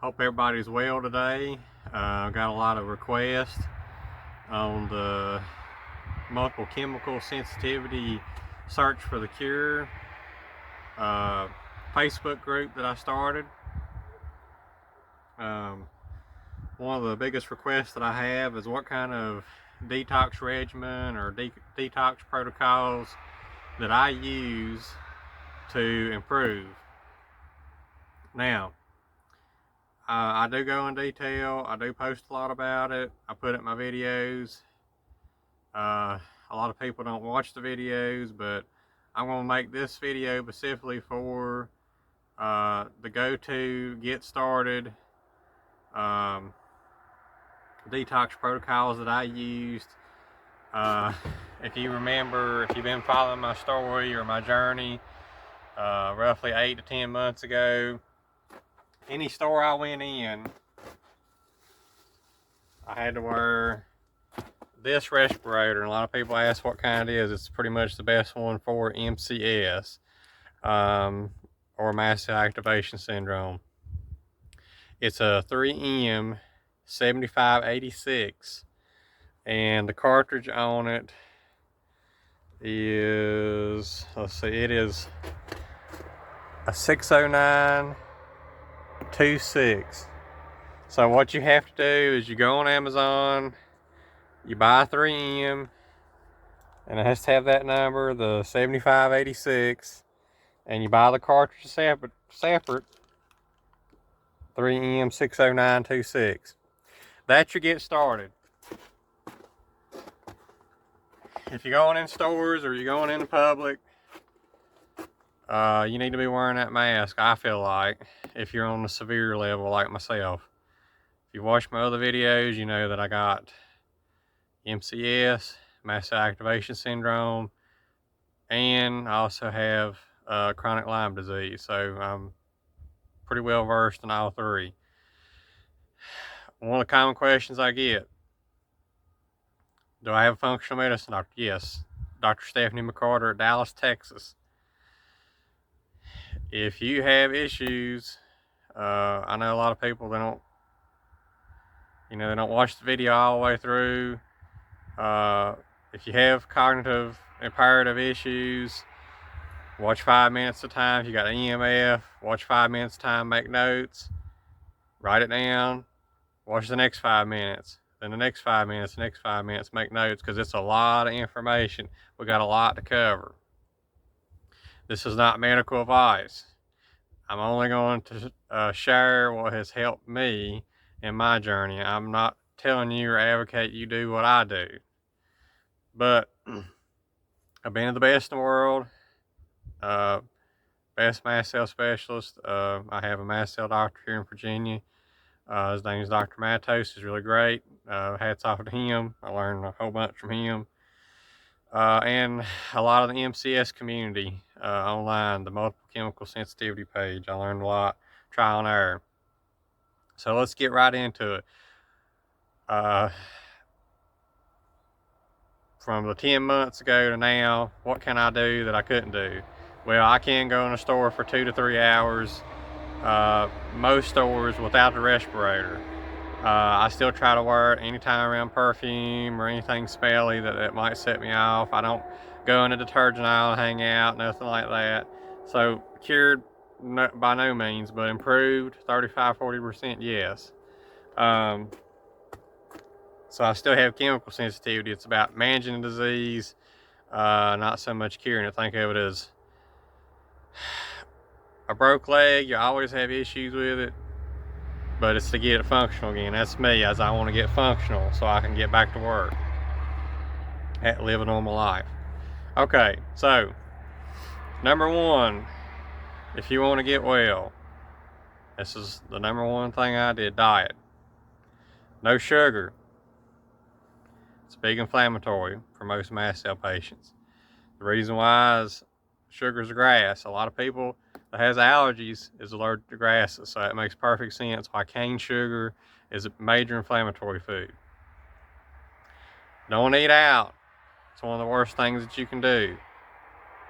Hope everybody's well today. Got a lot of requests on the multiple chemical sensitivity search for the cure Facebook group that I started. One of the biggest requests that I have is what kind of detox regimen or detox protocols that I use to improve. Now, I do go in detail. I do post a lot about it. I put it in my videos. A lot of people don't watch the videos, but I'm going to make this video specifically for the go-to, get started detox protocols that I used. If you remember, if you've been following my story or my journey, roughly 8 to 10 months ago, any store I went in, I had to wear this respirator, and a lot of people ask what kind it is. It's pretty much the best one for MCS, or mast cell activation syndrome. It's a 3M 7586, and the cartridge on it is, let's see, it is a 60926. So what you have to do is you go on Amazon, you buy 3M, and it has to have that number, the 7586, and you buy the cartridge separate 3M 60926. That you get started. If you're going in stores or you're going into public, you need to be wearing that mask, I feel like, if you're on a severe level like myself. If you watch my other videos, you know that I got MCS, mast cell activation syndrome, and I also have chronic Lyme disease, so I'm pretty well versed in all three. One of the common questions I get: do I have a functional medicine doctor? Yes, Dr. Stephanie McCarter at Dallas, Texas. If you have issues, I know a lot of people, they don't watch the video all the way through. If you have cognitive imperative issues, watch 5 minutes at a time. If you got an EMF, watch 5 minutes at a time, make notes, write it down, watch the next 5 minutes, then the next 5 minutes, the next 5 minutes, make notes, because it's a lot of information. We got a lot to cover. This is not medical advice. I'm only going to share what has helped me in my journey. I'm not telling you or advocate you do what I do. But I've been to the best in the world, best mast cell specialist. I have a mast cell doctor here in Virginia. His name is Dr. Matos. He's really great. Hats off to him. I learned a whole bunch from him. And a lot of the MCS community online, the multiple chemical sensitivity page. I learned a lot, trial and error. So let's get right into it. From the 10 months ago to now, what can I do that I couldn't do? Well, I can go in a store for 2 to 3 hours, most stores without the respirator. I still try to wear it anytime around perfume or anything smelly that might set me off. I don't go in a detergent aisle and hang out, nothing like that. So cured, by no means, but improved 35-40%, yes. So I still have chemical sensitivity. It's about managing the disease, not so much curing it. Think of it as a broke leg. You always have issues with it, but it's to get it functional again. That's me, as I want to get functional so I can get back to work and live a normal life. Okay, so number one, if you want to get well, this is the number one thing I did: diet. No sugar. It's big inflammatory for most mast cell patients. The reason why is sugar's a grass. A lot of people that has allergies is allergic to grasses, so it makes perfect sense why cane sugar is a major inflammatory food. Don't eat out. It's one of the worst things that you can do.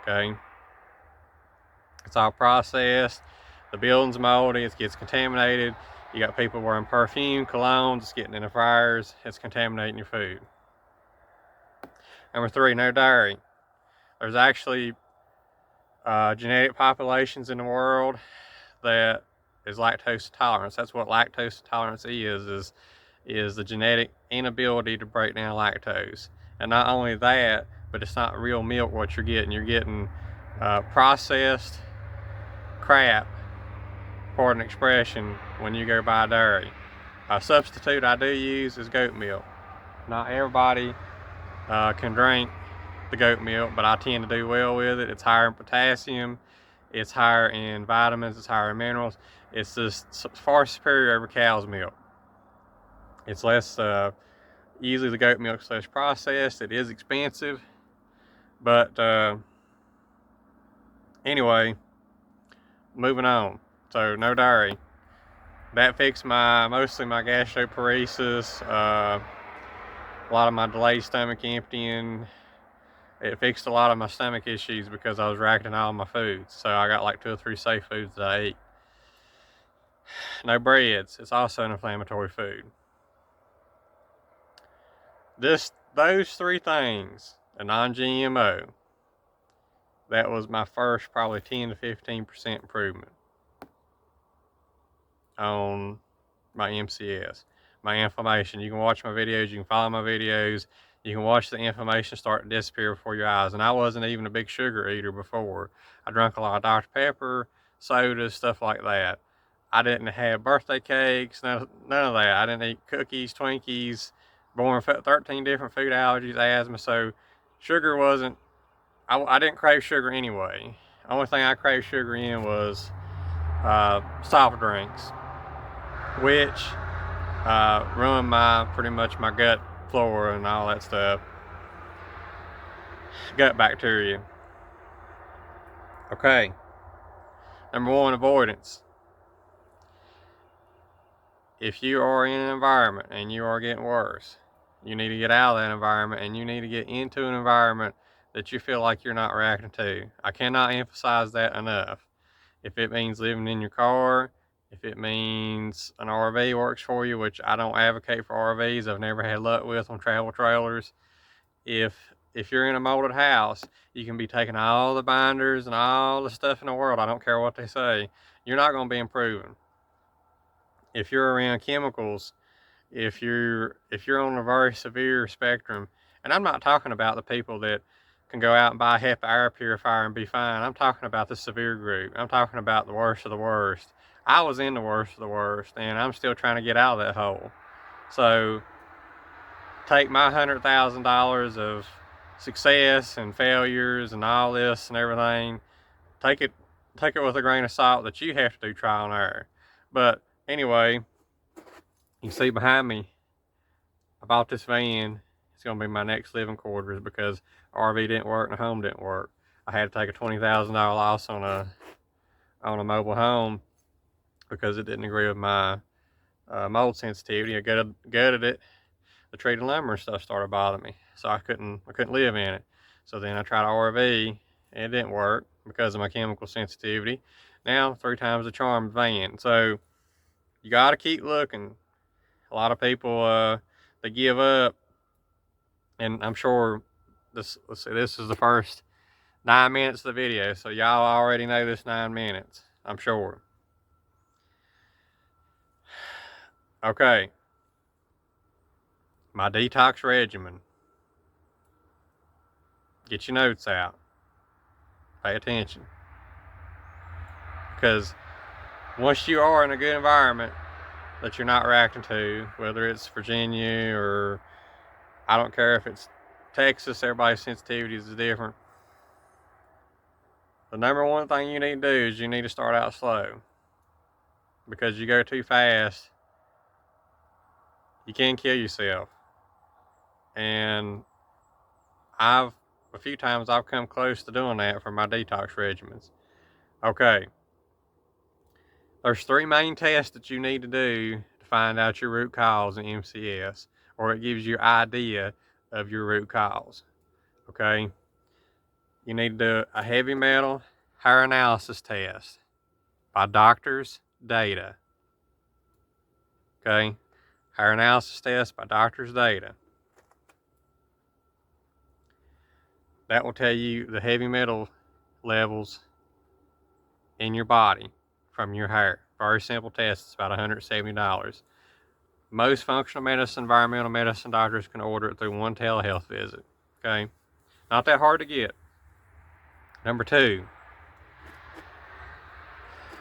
Okay? It's all processed. The building's moldy. It gets contaminated. You got people wearing perfume, colognes, it's getting in the fryers, it's contaminating your food. Number 3, no dairy. There's actually genetic populations in the world that is lactose intolerance. That's what lactose intolerance is the genetic inability to break down lactose. And not only that, but it's not real milk what you're getting. You're getting processed crap, pardon expression, when you go buy dairy. A substitute I do use is goat milk. Not everybody can drink the goat milk, but I tend to do well with it. It's higher in potassium, it's higher in vitamins, it's higher in minerals. It's just far superior over cow's milk. It's less, usually the goat milk's less processed. It is expensive, but anyway, moving on. So no dairy. That fixed mostly my gastroparesis, a lot of my delayed stomach emptying. It fixed a lot of my stomach issues because I was racking all my foods. So I got like 2 or 3 safe foods that I eat. No breads. It's also an inflammatory food. Those 3 things, a non-GMO, that was my first probably 10 to 15% improvement on my MCS, my inflammation. You can watch my videos, you can follow my videos, you can watch the inflammation start to disappear before your eyes. And I wasn't even a big sugar eater before. I drank a lot of Dr. Pepper, sodas, stuff like that. I didn't have birthday cakes, none of that. I didn't eat cookies, Twinkies, born 13 different food allergies, asthma. So sugar wasn't, I didn't crave sugar anyway. The only thing I craved sugar in was soft drinks, which ruined pretty much my gut flora and all that stuff. Gut bacteria. Okay. Number 1, avoidance. If you are in an environment and you are getting worse, you need to get out of that environment and you need to get into an environment that you feel like you're not reacting to. I cannot emphasize that enough. If it means living in your car, if it means an RV works for you, which I don't advocate for RVs, I've never had luck with on travel trailers. If you're in a molded house, you can be taking all the binders and all the stuff in the world, I don't care what they say, you're not going to be improving. If you're around chemicals, if you're on a very severe spectrum, and I'm not talking about the people that can go out and buy a HEPA air purifier and be fine. I'm talking about the severe group. I'm talking about the worst of the worst. I was in the worst of the worst, and I'm still trying to get out of that hole. So take my $100,000 of success and failures and all this and everything. Take it with a grain of salt that you have to do trial and error. But anyway, you see behind me, I bought this van. It's going to be my next living quarters because RV didn't work and the home didn't work. I had to take a $20,000 loss on a mobile home because it didn't agree with my mold sensitivity. I gutted it. The treated lumber and stuff started bothering me, so I couldn't live in it. So then I tried an RV and it didn't work because of my chemical sensitivity. Now 3 times the charm van. So you got to keep looking. A lot of people they give up, and I'm sure this is the first 9 minutes of the video, so y'all already know this 9 minutes, I'm sure. Okay, my detox regimen. Get your notes out. Pay attention. Because once you are in a good environment that you're not reacting to, whether it's Virginia or I don't care if it's Texas, everybody's sensitivities is different. The number 1 thing you need to do is you need to start out slow. Because you go too fast, you can kill yourself. And a few times I've come close to doing that for my detox regimens. Okay. There's 3 main tests that you need to do to find out your root cause in MCS, or it gives you an idea of your root cause. Okay. You need to do a heavy metal hair analysis test by doctor's data. Okay, hair analysis test by doctor's data. That will tell you the heavy metal levels in your body from your hair. Very simple test. It's about $170. Most functional medicine, environmental medicine doctors can order it through one telehealth visit. Okay, not that hard to get. Number 2,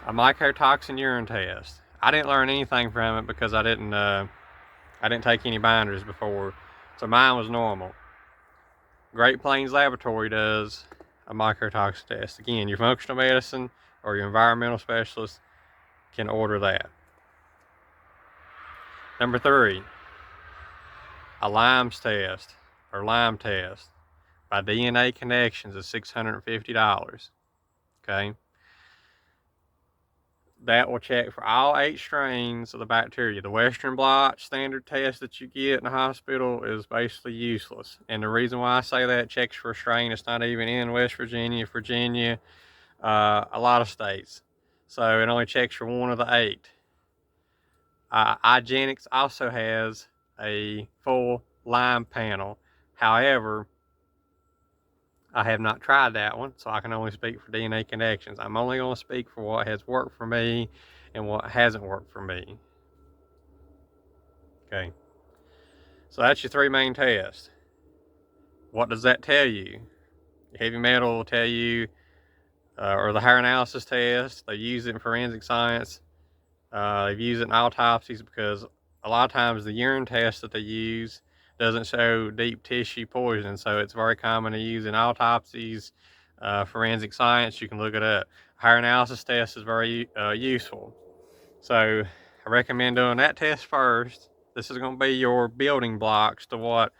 a mycotoxin urine test. I didn't learn anything from it because I didn't take any binders before, so mine was normal. Great Plains Laboratory does a mycotoxin test. Again, your functional medicine or your environmental specialist can order that. Number 3, a Lyme's test or Lyme test by DNA Connections is $650. Okay, that will check for all 8 strains of the bacteria. The Western blot standard test that you get in the hospital is basically useless. And the reason why I say that, it checks for a strain that's not even in West Virginia, Virginia, a lot of states. So it only checks for one of the 8. Igenics also has a full Lyme panel. However, I have not tried that one, so I can only speak for DNA Connections. I'm only going to speak for what has worked for me and what hasn't worked for me. Okay, so that's your 3 main tests. What does that tell you? Heavy metal will tell you, or the hair analysis test. They use it in forensic science. They've used it in autopsies because a lot of times the urine test that they use doesn't show deep tissue poison, so it's very common to use in autopsies, forensic science. You can look it up. Hair analysis test is very useful, so I recommend doing that test first. This is going to be your building blocks to what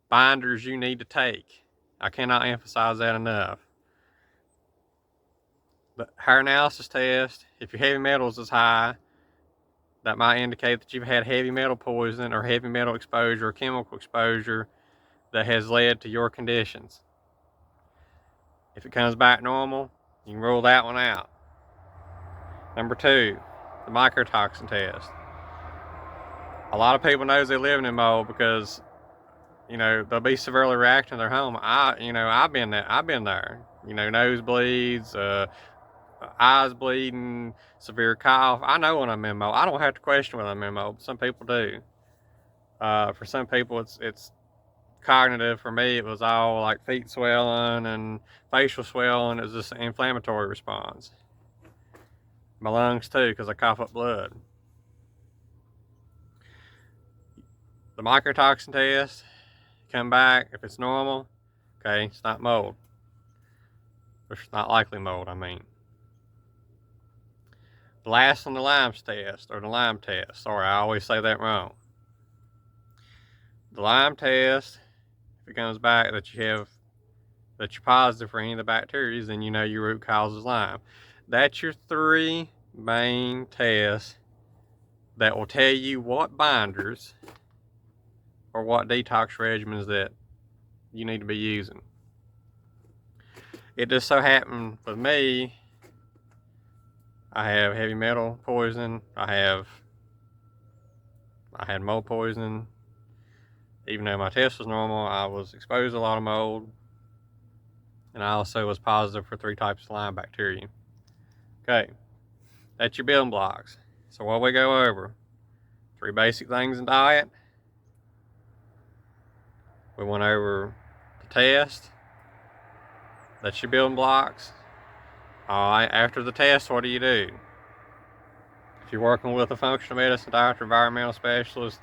binders you need to take. I cannot emphasize that enough. The hair analysis test, if your heavy metals is high, that might indicate that you've had heavy metal poisoning or heavy metal exposure or chemical exposure that has led to your conditions. If it comes back normal, you can rule that one out. Number 2, the mycotoxin test. A lot of people knows they're living in mold because, they'll be severely reacting in their home. I've been there. Nosebleeds, eyes bleeding, severe cough. I know when I'm in mold. I don't have to question when I'm in mold. Some people do. For some people, it's cognitive. For me, it was all like feet swelling and facial swelling. It was just an inflammatory response. My lungs too, because I cough up blood. The mycotoxin test, come back. If it's normal, okay, it's not mold. It's not likely mold, I mean. The last one, the Lyme's test, or the Lyme test. Sorry, I always say that wrong. The Lyme test, if it comes back that you're positive for any of the bacteria, then you know your root cause is Lyme. That's your 3 main tests that will tell you what binders or what detox regimens that you need to be using. It just so happened with me, I have heavy metal poison. I had mold poisoning. Even though my test was normal, I was exposed to a lot of mold. And I also was positive for 3 types of Lyme bacteria. Okay, that's your building blocks. So what we go over, 3 basic things in diet. We went over the test. That's your building blocks. All right, after the test, what do you do? If you're working with a functional medicine doctor, environmental specialist,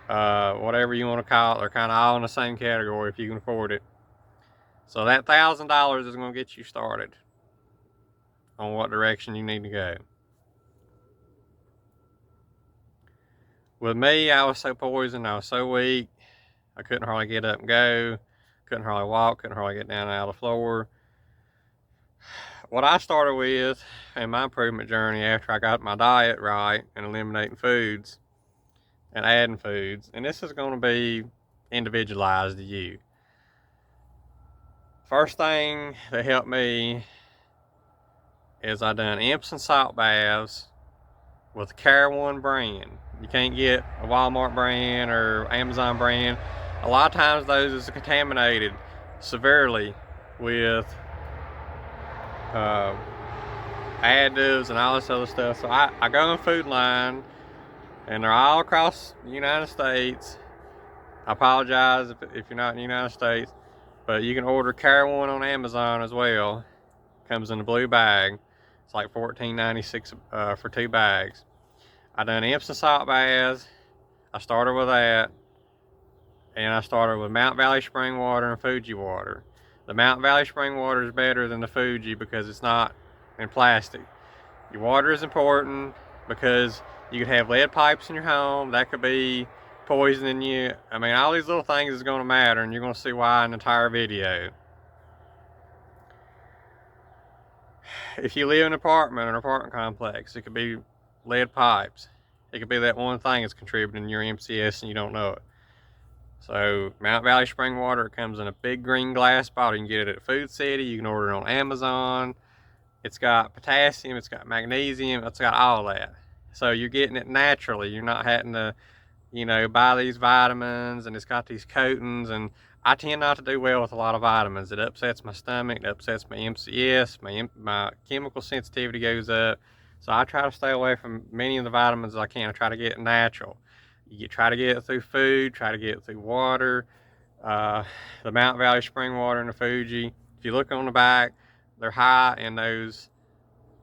whatever you want to call it, they're kind of all in the same category if you can afford it. So that $1,000 is going to get you started on what direction you need to go. With me, I was so poisoned, I was so weak, I couldn't hardly get up and go, couldn't hardly walk, couldn't hardly get down and out of the floor. What I started with in my improvement journey after I got my diet right and eliminating foods and adding foods, and this is going to be individualized to you. First thing that helped me is I done Epsom salt baths with Care One brand. You can't get a Walmart brand or Amazon brand. A lot of times those is contaminated severely with additives and all this other stuff. So I go on Food Line, and they're all across the United States. I apologize if you're not in the United States, but you can order Carry One on Amazon as well. Comes in a blue bag. It's like $14.96 for 2 bags. I done Epsom salt baths. I started with that, and I started with Mount Valley spring water and Fuji water. The Mount Valley spring water is better than the Fuji because it's not in plastic. Your water is important because you could have lead pipes in your home. That could be poisoning you. I mean, all these little things is going to matter, and you're going to see why in the entire video. If you live in an apartment complex, it could be lead pipes. It could be that one thing that's contributing to your MCS and you don't know it. So Mount Valley spring water, it comes in a big green glass bottle. You can get it at Food City. You can order it on Amazon. It's got potassium, it's got magnesium, it's got all that. So you're getting it naturally. You're not having to, buy these vitamins, and it's got these coatings, and I tend not to do well with a lot of vitamins. It upsets my stomach, it upsets my MCS, my chemical sensitivity goes up. So I try to stay away from many of the vitamins I can. I try to get it natural. You try to get it through food, try to get it through water. The Mount Valley spring water and the Fuji, if you look on the back, they're high in those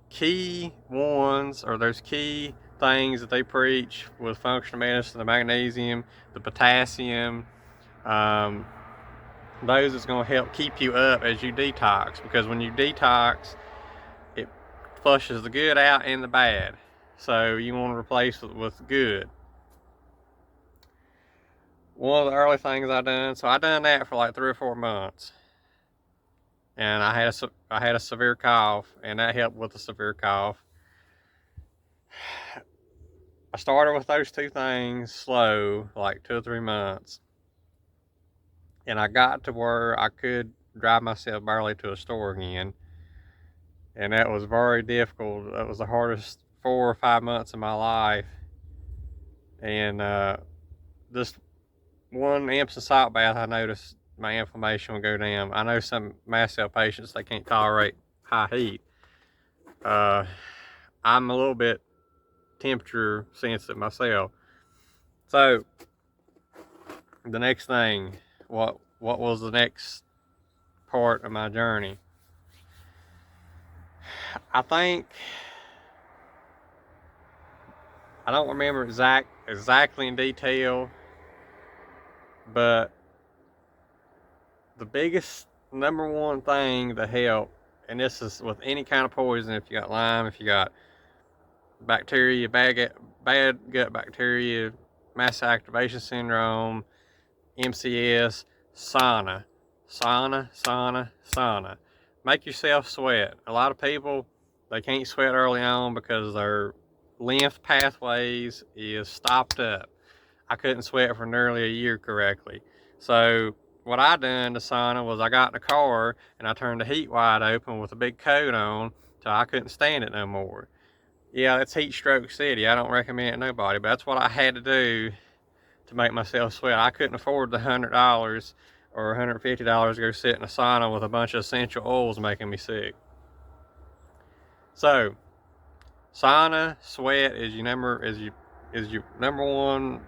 key ones, or those key things that they preach with functional medicine: the magnesium, the potassium. Those is going to help keep you up as you detox, because when you detox, it flushes the good out and the bad. So you want to replace it with good. One of the early things I done, so I done that for like 3 or 4 months, and I had a severe cough, and that helped with the severe cough. I started with those 2 things slow, like 2 or 3 months, and I got to where I could drive myself barely to a store again, and that was very difficult. That was the hardest 4 or 5 months of my life, and this one Epsom salt bath, I noticed my inflammation would go down. I know some mast cell patients, they can't tolerate high heat. I'm a little bit temperature sensitive myself. So the next thing, what was the next part of my journey? I think, I don't remember exactly in detail, but the biggest number one thing to help, and this is with any kind of poison, if you got Lyme, if you got bacteria, bad gut bacteria, mast cell activation syndrome, MCS, sauna. Make yourself sweat. A lot of people, they can't sweat early on because their lymph pathways is stopped up. I couldn't sweat for nearly a year correctly. So what I done to sauna was I got in the car and I turned the heat wide open with a big coat on till I couldn't stand it no more. Yeah, it's heat stroke city. I don't recommend it to nobody, but that's what I had to do to make myself sweat. I couldn't afford the $100 or $150 to go sit in a sauna with a bunch of essential oils making me sick. So sauna, sweat is your number one,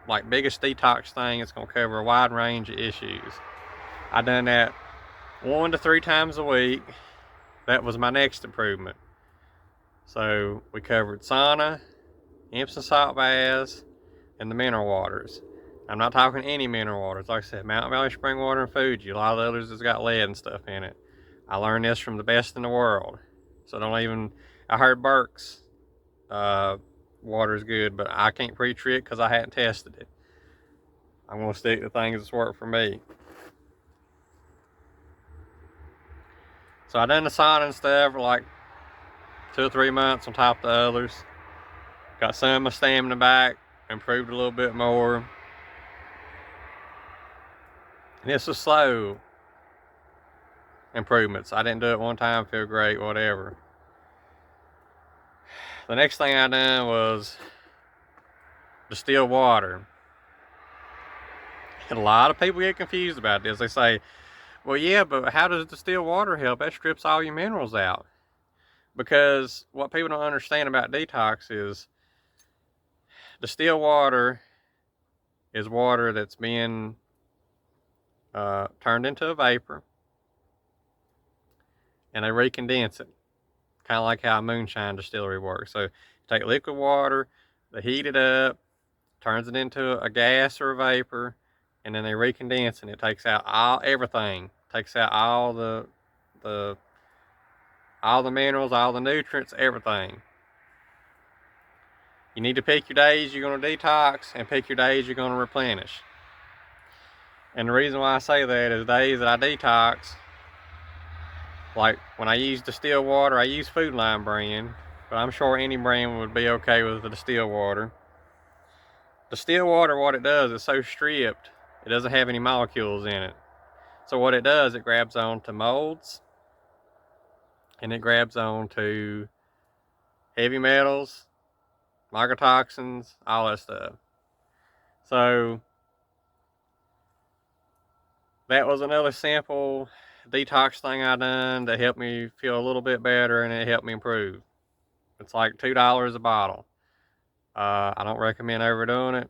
like, biggest detox thing. It's going to cover a wide range of issues. I done that 1 to 3 times a week. That was my next improvement. So we covered sauna, Epsom salt baths, and the mineral waters. I'm not talking any mineral waters. Like I said, Mountain Valley spring water and Fuji. A lot of the others has got lead and stuff in it. I learned this from the best in the world. So I heard Burke's water is good, but I can't pre-treat it because I hadn't tested it. I'm going to stick to things that's worked for me. So I done the sauna and stuff for like 2 or 3 months on top of the others. Got some of my stamina back, improved a little bit more. And this was slow improvements. I didn't do it one time, feel great, whatever. The next thing I done was distilled water. And a lot of people get confused about this. They say, well, yeah, but how does distilled water help? That strips all your minerals out. Because what people don't understand about detox is distilled water is water that's been turned into a vapor, and they recondense it, kind of like how a moonshine distillery works. So you take liquid water, they heat it up, turns it into a gas or a vapor, and then they recondense, and it takes out everything. Takes out all the minerals, all the nutrients, everything. You need to pick your days you're going to detox and pick your days you're going to replenish. And the reason why I say that is days that I detox, like when I use distilled water, I use Food Line brand, but I'm sure any brand would be okay with the distilled water. Distilled water, what it does, is so stripped, it doesn't have any molecules in it. So what it does, it grabs onto molds, and it grabs onto heavy metals, mycotoxins, all that stuff. So that was another simple detox thing I done that helped me feel a little bit better, and it helped me improve. It's like $2 a bottle. I don't recommend overdoing it.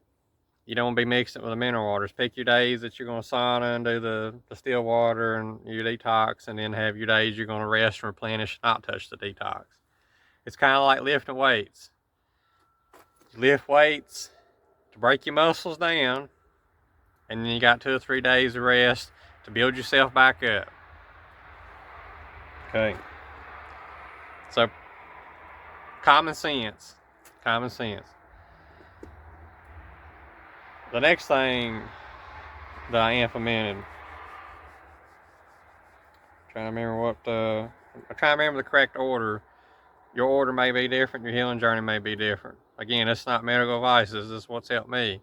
You don't want to be mixing it with the mineral waters. Pick your days that you're going to sauna and do the distilled water and your detox, and then have your days you're going to rest and replenish, not touch the detox. It's kind of like lifting weights. You lift weights to break your muscles down, and then you got 2 or 3 days of rest to build yourself back up. Okay. So, common sense. Common sense. The next thing that I implemented, I'm trying to remember the correct order. Your order may be different, your healing journey may be different. Again, it's not medical advice, this is what's helped me.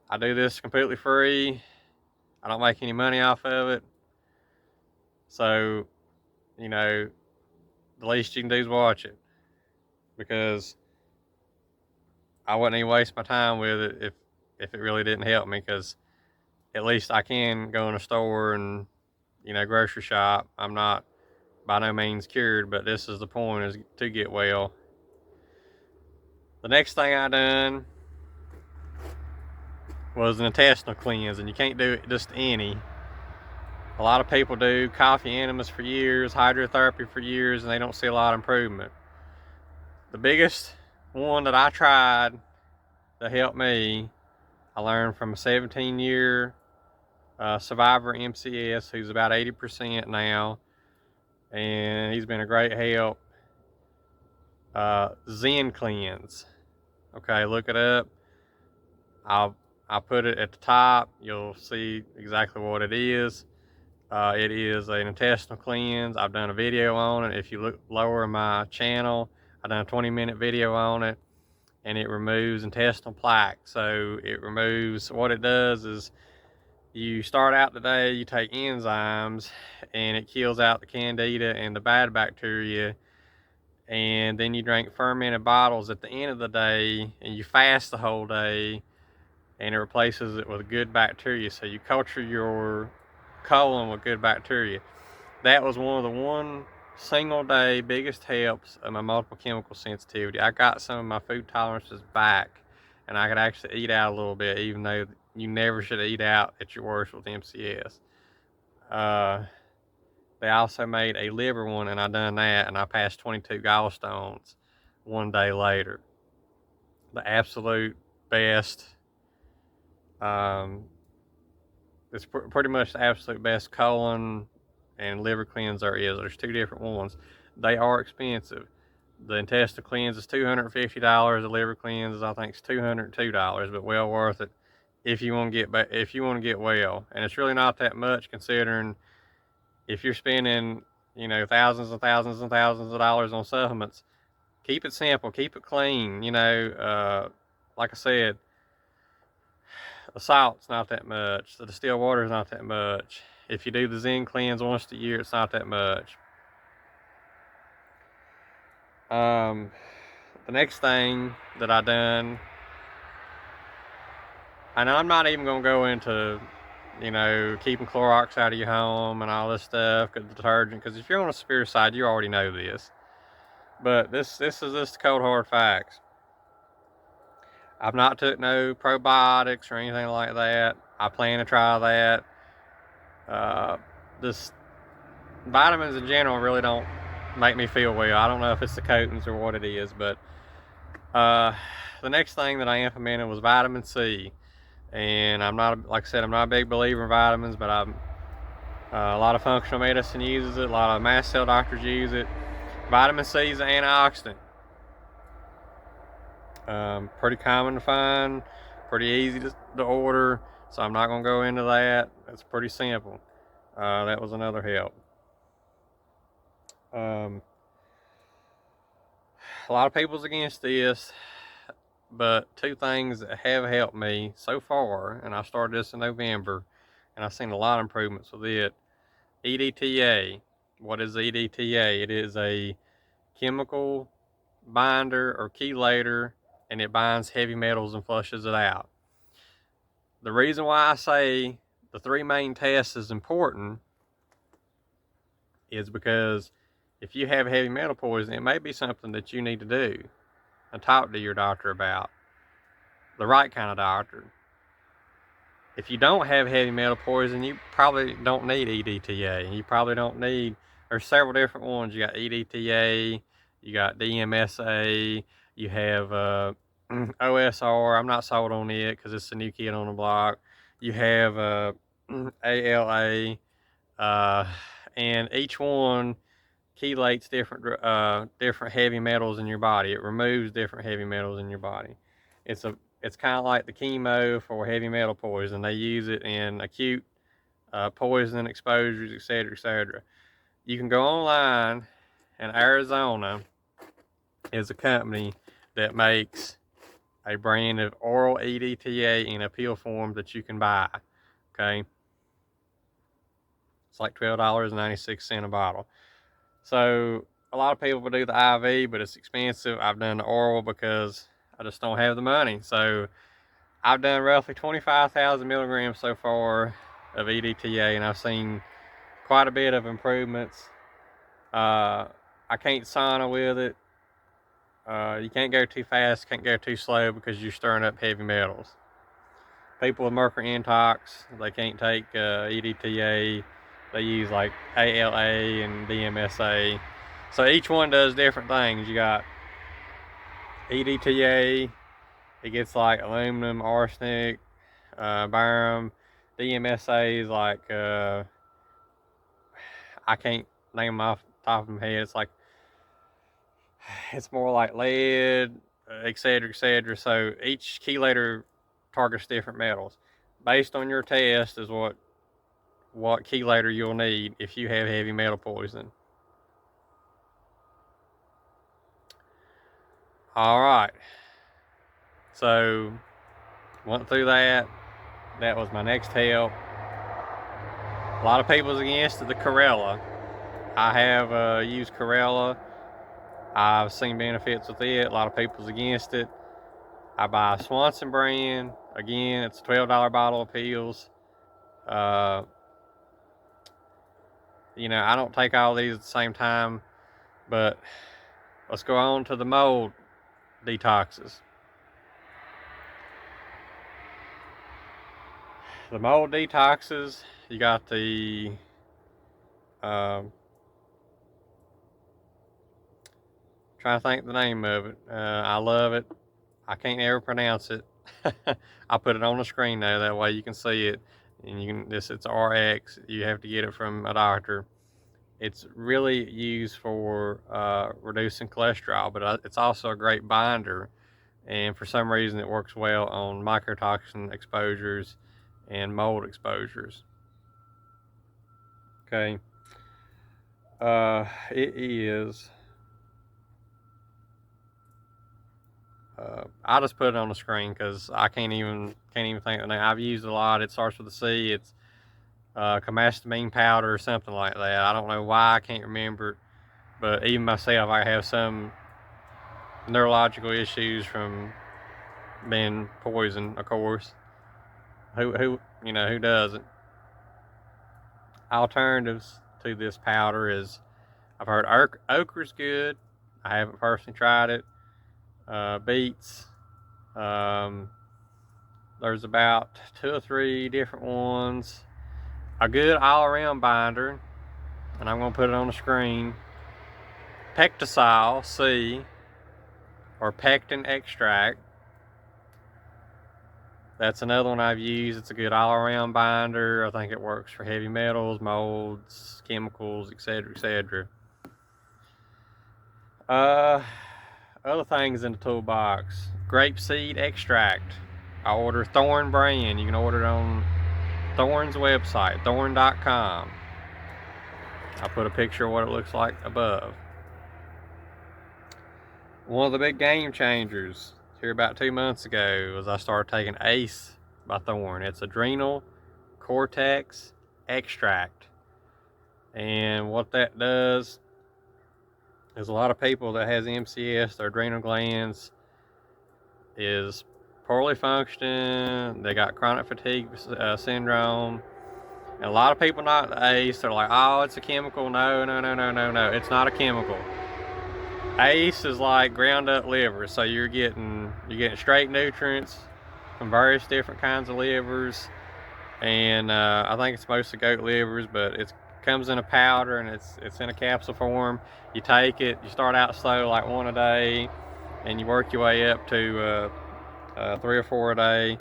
I do this completely free. I don't make any money off of it. So, the least you can do is watch it. Because I wouldn't even waste my time with it if it really didn't help me, because at least I can go in a store and, grocery shop. I'm not by no means cured, but this is the point, is to get well. The next thing I done was an intestinal cleanse, and you can't do it just any. A lot of people do coffee enemas for years, hydrotherapy for years, and they don't see a lot of improvement. The biggest one that I tried that helped me, I learned from a 17-year survivor MCS who's about 80% now, and he's been a great help. Zen cleanse. Okay, look it up. I'll put it at the top. You'll see exactly what it is. It is an intestinal cleanse. I've done a video on it. If you look lower in my channel, I've done a 20-minute video on it, and it removes intestinal plaque. So it removes, what it does is, you start out the day, you take enzymes, and it kills out the candida and the bad bacteria, and then you drink fermented bottles at the end of the day, and you fast the whole day, and it replaces it with good bacteria. So you culture your colon with good bacteria. That was one single day biggest helps of my multiple chemical sensitivity. I got some of my food tolerances back, and I could actually eat out a little bit, even though you never should eat out at your worst with MCS. They also made a liver one, and I done that, and I passed 22 gallstones one day later. The absolute best. It's pretty much the absolute best colon and liver cleanse there is. There's 2 different ones. They are expensive. The intestinal cleanse is $250. The liver cleanse, I think, is $202, but well worth it if you want to get well. And it's really not that much, considering if you're spending, thousands and thousands and thousands of dollars on supplements. Keep it simple, keep it clean. Like I said, the salt's not that much. The distilled water is not that much. If you do the Zen cleanse once a year, it's not that much. The next thing that I done and I'm not even going to go into, you know, keeping Clorox out of your home and all this stuff, detergent, because if you're on a severe side, you already know this. But this is just cold hard facts. I've not took no probiotics or anything like that. I plan to try that. This vitamins in general really don't make me feel well. I don't know if it's the coatings or what it is, but the next thing that I implemented was vitamin C. And I'm not, like I said, I'm not a big believer in vitamins, but a lot of functional medicine uses it. A lot of mast cell doctors use it. Vitamin C is an antioxidant. Pretty common to find, pretty easy to order, so I'm not going to go into that. It's pretty simple. That was another help. A lot of people's against this, but two things that have helped me so far, and I started this in November, and I've seen a lot of improvements with it. EDTA. What is EDTA? It is a chemical binder or chelator, and it binds heavy metals and flushes it out. The reason why I say the three main tests is important is because if you have heavy metal poisoning, it may be something that you need to do and talk to your doctor about. The right kind of doctor. If you don't have heavy metal poisoning, you probably don't need EDTA. You probably don't need, there's several different ones. You got EDTA, you got DMSA, you have OSR. I'm not sold on it because it's a new kid on the block. You have ALA, and each one chelates different heavy metals in your body. It removes different heavy metals in your body. It's kind of like the chemo for heavy metal poison. They use it in acute poison exposures, etc., etc. You can go online, and Arizona is a company that makes a brand of oral EDTA in a pill form that you can buy. Okay, it's like $12.96 a bottle. So a lot of people will do the IV, but it's expensive. I've done the oral because I just don't have the money. So I've done roughly 25,000 milligrams so far of EDTA, and I've seen quite a bit of improvements. I can't sauna with it. You can't go too fast, can't go too slow because you're stirring up heavy metals. People with mercury intox, they can't take EDTA. They use like ALA and DMSA. So each one does different things. You got EDTA, it gets like aluminum, arsenic, barium. DMSA is like, I can't name them off the top of my head. It's more like lead, etc., etc. So each chelator targets different metals. Based on your test is what chelator you'll need if you have heavy metal poisoning. All right. So went through that. That was my next help. A lot of people's against the Corella. I have used Corella. I've seen benefits with it. A lot of people's against it. I buy a Swanson brand. Again, it's a $12 bottle of pills. You know, I don't take all these at the same time, but let's go on to the mold detoxes. The mold detoxes, you got the trying to think the name of it. I love it. I can't ever pronounce it. I put it on the screen though, that way you can see it. And you can it's RX. You have to get it from a doctor. It's really used for reducing cholesterol, but it's also a great binder. And for some reason, it works well on mycotoxin exposures and mold exposures. Okay. It is. I just put it on the screen because I can't even think of the name. I've used it a lot. It starts with a C. It's camastamine powder or something like that. I don't know why, I can't remember. But even myself, I have some neurological issues from being poisoned, of course. Who doesn't? Alternatives to this powder is, I've heard okra's good. I haven't personally tried it. Beets. There's about 2 or 3 different ones. A good all-around binder, and I'm going to put it on the screen. Pectosol C, or pectin extract. That's another one I've used. It's a good all-around binder. I think it works for heavy metals, molds, chemicals, etc., etc. Other things in the toolbox. Grapeseed extract. I order Thorn brand. You can order it on Thorn's website, thorn.com. I'll put a picture of what it looks like above. One of the big game changers here about 2 months ago was I started taking ACE by Thorn. It's adrenal cortex extract. And what that does is, a lot of people that has MCS, their adrenal glands is poorly functioning. They got chronic fatigue syndrome. And a lot of people not the ACE, they're like, oh, it's a chemical. No. It's not a chemical. ACE is like ground up liver, so you're getting straight nutrients from various different kinds of livers, and I think it's mostly goat livers, but it comes in a powder and it's in a capsule form. You take it, you start out slow, like 1 a day, and you work your way up to 3 or 4 a day.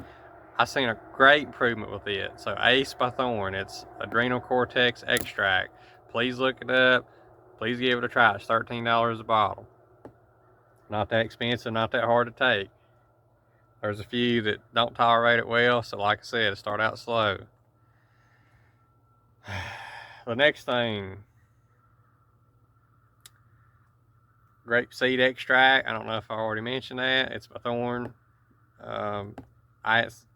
I've seen a great improvement with it. So ACE by Thorn, it's adrenal cortex extract. Please look it up. Please give it a try. It's $13 a bottle. Not that expensive, not that hard to take. There's a few that don't tolerate it well, so like I said, start out slow. The next thing, grapeseed extract. I don't know if I already mentioned that. It's by Thorn. It's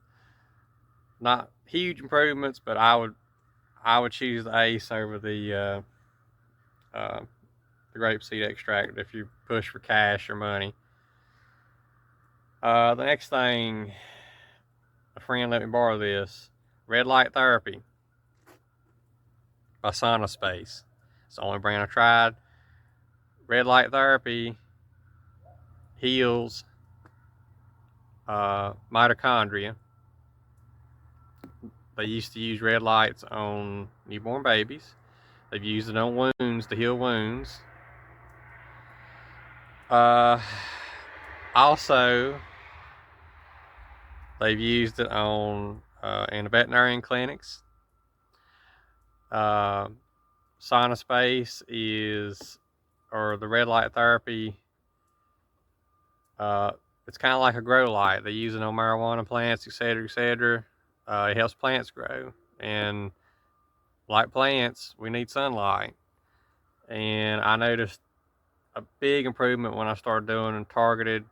not huge improvements, but I would choose the ACE over the grapeseed extract if you push for cash or money. The next thing, a friend let me borrow this. Red light therapy by Space. It's the only brand I tried. Red light therapy heals mitochondria. They used to use red lights on newborn babies. They've used it on wounds to heal wounds. Also, they've used it on in the veterinarian clinics. Space is, or the red light therapy, it's kind of like a grow light. They use it on marijuana plants, etc., etc. It helps plants grow, and like plants, we need sunlight. And I noticed a big improvement when I started doing targeted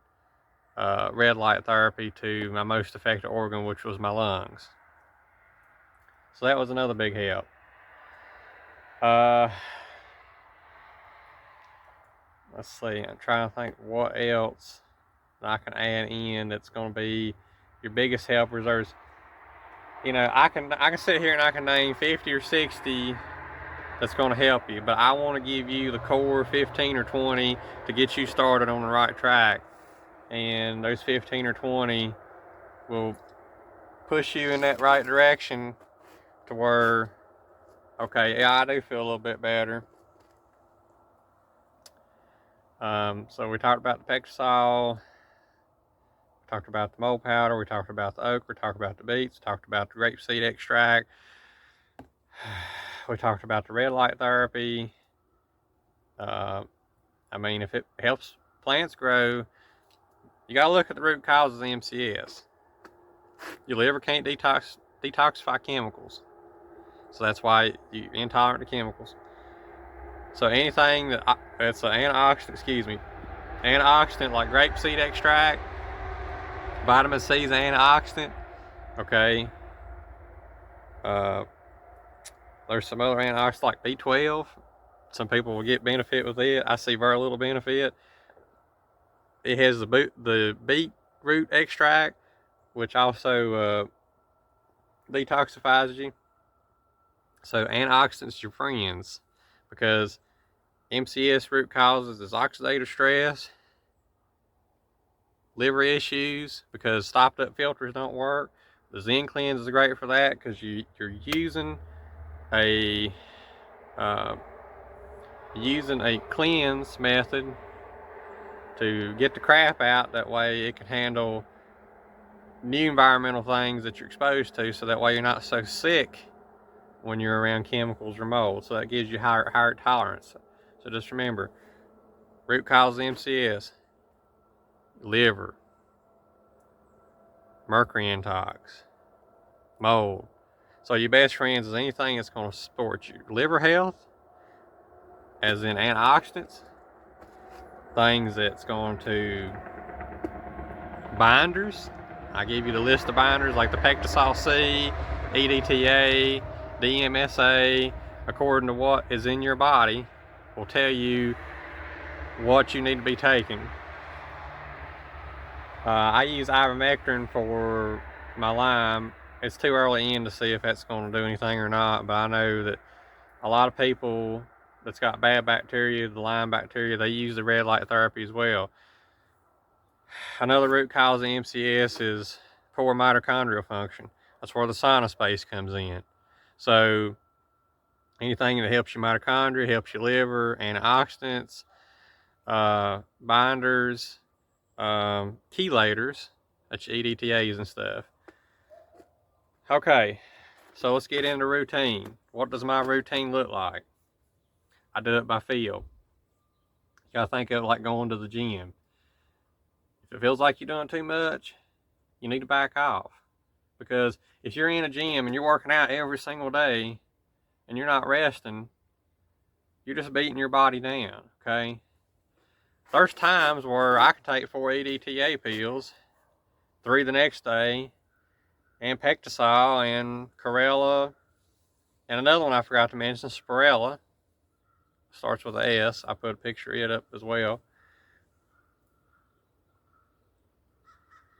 red light therapy to my most affected organ, which was my lungs. So that was another big help. Let's see, I'm trying to think what else I can add in that's going to be your biggest helpers. There's, I can sit here and I can name 50 or 60 that's going to help you, but I want to give you the core 15 or 20 to get you started on the right track. And those 15 or 20 will push you in that right direction to where, okay, yeah, I do feel a little bit better. So we talked about the Pectosol, we talked about the mole powder, we talked about the okra, we talked about the beets, talked about the grapeseed extract, we talked about the red light therapy. If it helps plants grow, you gotta look at the root causes of MCS. Your liver can't detoxify chemicals, so that's why you're intolerant to chemicals. So anything that's an antioxidant, antioxidant like grapeseed extract, vitamin C is an antioxidant. Okay. There's some other antioxidants like B12. Some people will get benefit with it. I see very little benefit. It has the beetroot extract, which also detoxifies you. So antioxidants are your friends, because MCS root causes is oxidative stress, liver issues because stopped up filters don't work. The Zen cleanse is great for that because you're using a cleanse method to get the crap out. That way it can handle new environmental things that you're exposed to, so that way you're not so sick when you're around chemicals or mold. So that gives you higher tolerance. So just remember, root cause of MCS, liver, mercury intox, mold. So your best friends is anything that's going to support your liver health, as in antioxidants, things that's going to binders. I give you the list of binders like the Pectosol C, EDTA, DMSA, according to what is in your body, will tell you what you need to be taking. I use ivermectin for my Lyme. It's too early in to see if that's going to do anything or not, but I know that a lot of people that's got bad bacteria, the Lyme bacteria, they use the red light therapy as well. Another root cause of MCS is poor mitochondrial function. That's where the sinus space comes in. So anything that helps your mitochondria, helps your liver, antioxidants, binders, chelators, that's your EDTAs and stuff. Okay, so let's get into routine. What does my routine look like? I do it by feel. You gotta think of it like going to the gym. If it feels like you're doing too much, you need to back off. Because if you're in a gym and you're working out every single day and you're not resting, you're just beating your body down, okay? There's times where I can take 4 EDTA pills, 3 the next day, and Pectosol and Corella, and another one I forgot to mention, Spirella. Starts with an S. I put a picture of it up as well.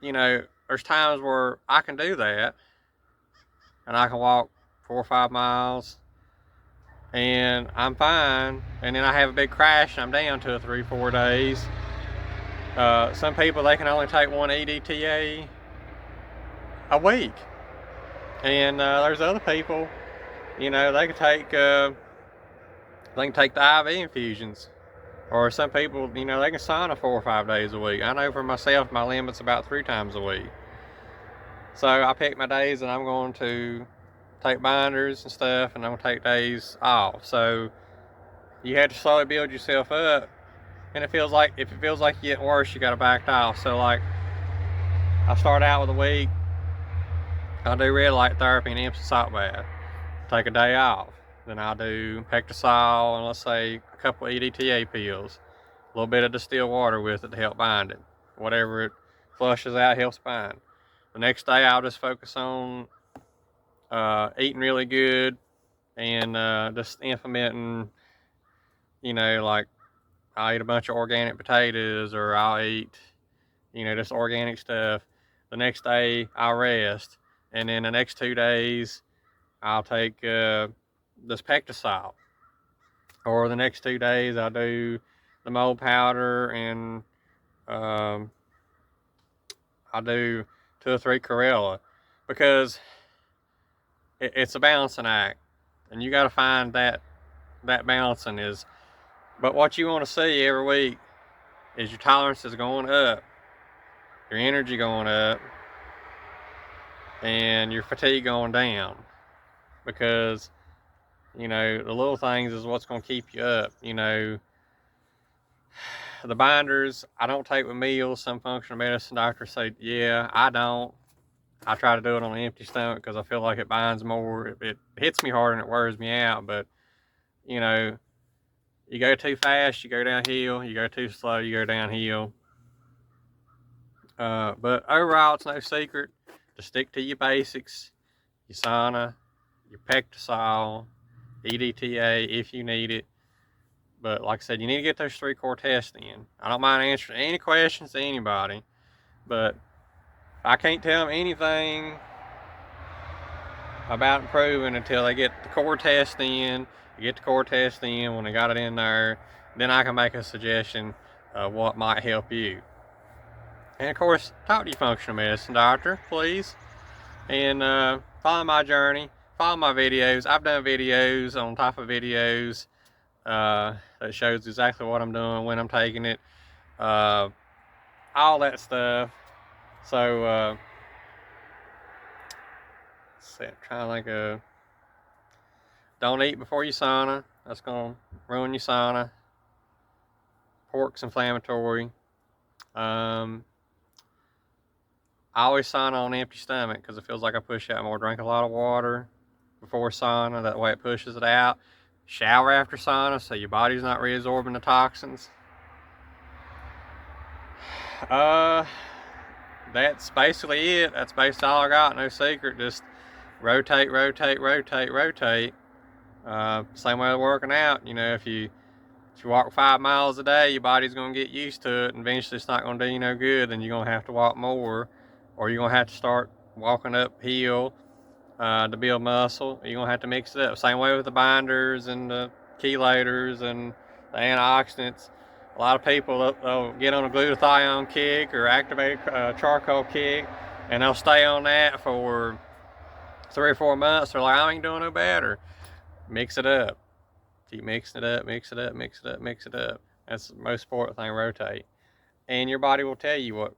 You know, there's times where I can do that, and I can walk 4 or 5 miles, and I'm fine, and then I have a big crash and I'm down 2 or 3, 4 days. Some people, they can only take 1 EDTA a week, and there's other people, you know, they can take the IV infusions, or some people, you know, they can sauna 4 or 5 days a week. I know for myself, my limit's about 3 times a week. So I pick my days and I'm going to take binders and stuff, and I'm going to take days off. So you have to slowly build yourself up, and if it feels like you're getting worse, you got to back off. So like, I start out with a week, I'll do red light therapy and Epsom salt bath, take a day off. Then I'll do Pectosol and let's say a couple EDTA pills, a little bit of distilled water with it to help bind it. Whatever it flushes out helps bind. The next day I'll just focus on eating really good and just implementing, you know, like I'll eat a bunch of organic potatoes, or I'll eat, you know, just organic stuff. The next day I'll rest, and then the next 2 days I'll take this Pectosol, or the next 2 days I'll do the mold powder, and I'll do 2 or 3 Corella, because it's a balancing act, and you got to find that balancing is. But what you want to see every week is your tolerance is going up, your energy going up, and your fatigue going down, because, you know, the little things is what's going to keep you up. You know, the binders I don't take with meals. Some functional medicine doctors say, yeah, I don't. I try to do it on an empty stomach because I feel like it binds more. It hits me harder and it wears me out. But, you know, you go too fast, you go downhill. You go too slow, you go downhill. But overall, it's no secret to stick to your basics, your sauna, your Pectosol, EDTA if you need it. But like I said, you need to get those 3 core tests in. I don't mind answering any questions to anybody, but I can't tell them anything about improving until they get the core test in. You get the core test in. When they got it in there, then I can make a suggestion of what might help you. And of course, talk to your functional medicine doctor, please. And follow my journey, follow my videos. I've done videos on top of videos that shows exactly what I'm doing, when I'm taking it, all that stuff. So, let's see, I'm trying to think of, don't eat before you sauna. That's going to ruin your sauna. Pork's inflammatory. I always sauna on an empty stomach because it feels like I push out more. Drink a lot of water before sauna. That way it pushes it out. Shower after sauna so your body's not reabsorbing the toxins. That's basically it. That's basically all I got. No secret. Just rotate, rotate, rotate, rotate. Same way with working out. You know, if you walk 5 miles a day, your body's going to get used to it, and eventually it's not going to do you no good, and you're going to have to walk more, or you're going to have to start walking uphill to build muscle. You're going to have to mix it up. Same way with the binders and the chelators and the antioxidants. A lot of people, they'll get on a glutathione kick or activated charcoal kick, and they'll stay on that for 3 or 4 months. They're like, I ain't doing no better. Mix it up. Keep mixing it up, mix it up, mix it up, mix it up. That's the most important thing, rotate. And your body will tell you what,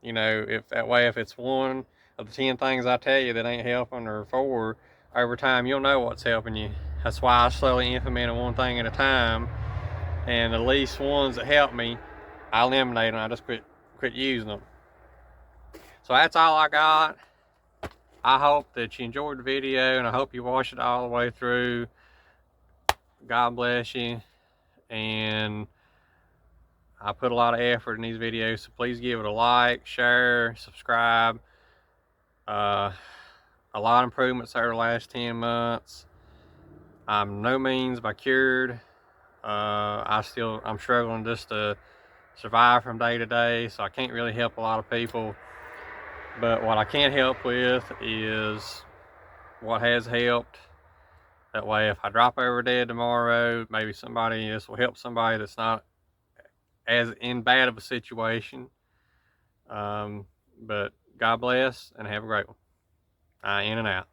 you know, if that way, if it's one of the 10 things I tell you that ain't helping, or 4, over time, you'll know what's helping you. That's why I slowly implemented one thing at a time. And the least ones that help me, I eliminate them. I just quit using them. So that's all I got. I hope that you enjoyed the video, and I hope you watched it all the way through. God bless you. And I put a lot of effort in these videos, so please give it a like, share, subscribe. A lot of improvements over the last 10 months. I'm no means by cured. I'm struggling just to survive from day to day, so I can't really help a lot of people. But what I can help with is what has helped. That way, if I drop over dead tomorrow, maybe this will help somebody that's not as in bad of a situation. But God bless and have a great one. In and out.